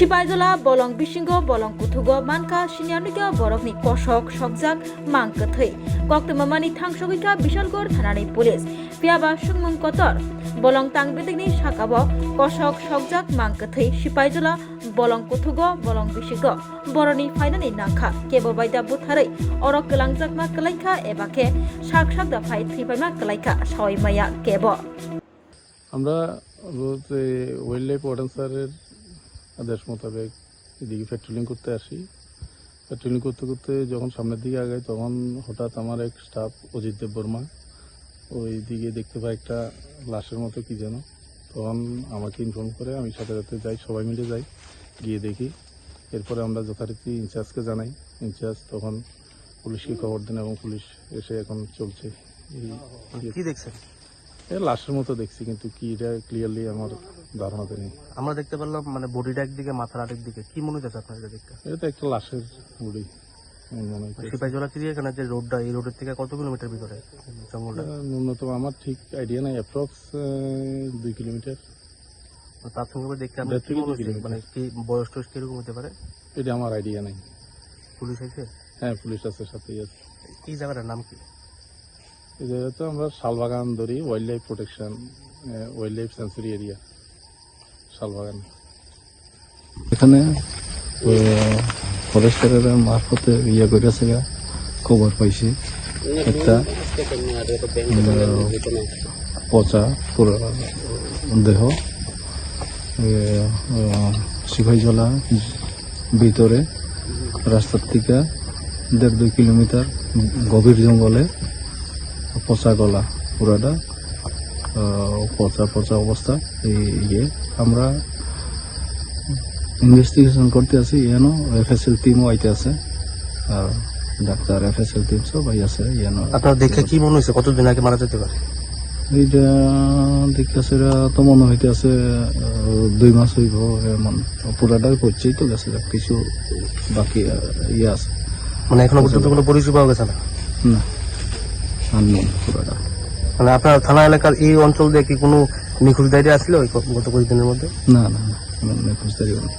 Sipaijala bolong bisingo bolong kuthugo manka siniarniga borokni kosok sokjak mangkathai koktmamani thangsogika Bishalgor thanani pulis piaba sungmung kotor bolong tangbedikni sakabo kosok sokjak mangkathai Sipaijala bolong kuthugo bolong bisingo boroni fainani nangkha kebo baida butharai orok kelangjakma kelaikha ebake sakda phai thripaima kelaikha sawaimaya kebo আমরা wild life warden স্যারের আদেশ মোতাবেক এদিকে patrolling করতে আসি। Patrolling করতে করতে যখন সামনের দিকে আগাই তখন হঠাৎ আমার এক স্টাফ অজিত দেব বর্মা ওই দিকে দেখতে পাই একটা লাশের মতো কি যেন। তখন আমাকে ইনফর্ম করে, আমি সাথে সাথে যাই, সবাই মিলে যাই, গিয়ে দেখি। এরপরে আমরা যথারীতি ইনচার্জকে জানাই। ইনচার্জ তখন পুলিশকে খবর দেন এবং পুলিশ এসে এখন চলছে। কি দেখছেন? লাশের মতো দেখছি, কিন্তু কি এটা ক্লিয়ারলি আমার ধারণাতে নেই। আমরা দেখতে পারলাম মানে বডিটা একদিকে মাথার আরেক দিকে, কি মনে হচ্ছে আপনার এটা দেখতে? এটা একটা লাশের বডি মনে হচ্ছে। সিপাহীজলা চিড়িয়াখানা যে রোডটা, এই রোডের থেকে কত কিলোমিটার ভিতরে জঙ্গলটা? ন্যূনতম আমার ঠিক আইডিয়া নাই, অ্যাপ্রক্স 2 কিলোমিটার। তার সঙ্গে দেখতে আমরা কি মনে হচ্ছে, মানে কি বয়স টয়স কিরকম হতে পারে এটা আমার আইডিয়া নাই। পুলিশ আছে? হ্যাঁ, পুলিশ আছে, সাথেই আছে। এই জায়গাটার নাম কি? এই জায়গাতে আমরা শালবাগান ধরি, wild life protection, wild life century area Salbagan. এখানে ফরেস্টারের মারফতে ইয়ে করেছে, খবর পাইছি একটা পচা পুরো দেহ সিপাহীজলা ভিতরে রাস্তার থেকে 1.5-2 কিলোমিটার গভীর জঙ্গলে পচা গলা পুরাটা পচা অবস্থা। এই আমরা ইনভেস্টিগেশন করতে আছি। এনো এফএসএল টিমও আইতে আছে, আর ডাক্তার এফএসএল টিম সব আই আছে। এনো আপনার দেখে কি মনে হয়েছে, কতদিন আগে মারা যেতে পারে? এইটা দেখতে আছে, তো মনে হইতে আছে 2 মাস হইব এমন। পুরাটাই পচেই তো গেছে, কিছু বাকি ইয়ে আছে। মানে এখনো পর্যন্ত কোনো পরিচয় পাওয়া গেছে না? না, আননোন পুরাটা। মানে আপনার থানা এলাকার এই অঞ্চল দিয়ে কি কোনো নিখোঁজ ডায়েরি আসলো গত কয়েকদিনের মধ্যে? না, নিখোঁজ ডায়েরি নেই।